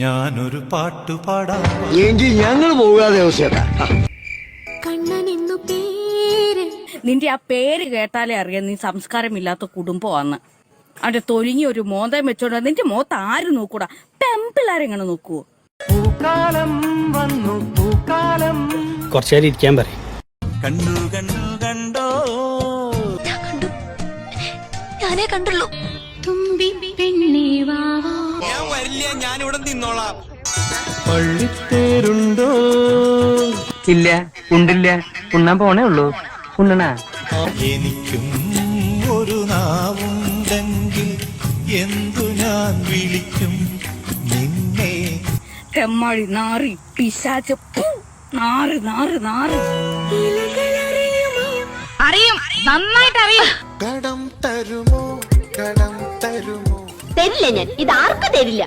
ഞാനൊരു പാട്ടുപാടാം എങ്കിൽ ഞങ്ങൾ പോകാതെ നിന്റെ ആ പേര് കേട്ടാലേ അറിയാം നീ സംസ്കാരമില്ലാത്ത കുടുംബമാന്ന്. അവന്റെ തൊലിങ്ങി ഒരു മോന്തം വെച്ചോണ്ട് നിന്റെ മോത്ത് ആര് നോക്കൂടാ? പെമ്പിള്ളാരെങ്ങനെ നോക്കുവോ? പൂക്കാലം വന്നു പൂക്കാലം. കുറച്ചേരം ഇരിക്കാൻ പറയും. കണ്ടു കണ്ടു കണ്ടോ ഞാനേ കണ്ടുള്ളൂ. തുമ്പി പെണ്ണേ വാവാ. ഞാൻ വരില്ല, ഞാനിവിടെ നിന്നോളാം. പള്ളിത്തേരുണ്ടോ? ഇല്ല, ഉണ്ടില്ല, ഉണ്ണാൻ പോണേ ഉള്ളൂ. ഉണ്ണണ എനിക്കും ഒരു നാവുണ്ടെങ്കിൽ എന്തു ഞാൻ വിളിക്കും നിന്നെ? തെമ്മാടി നാറി പിശാച് നാറ് നാറ് നാറ്. അറിയും, നന്നായിട്ട് അറിയും. കടം തരുമോ, കടം തരുമോ? തരില്ല, ഞാൻ ഇത് ആർക്കും തരില്ല.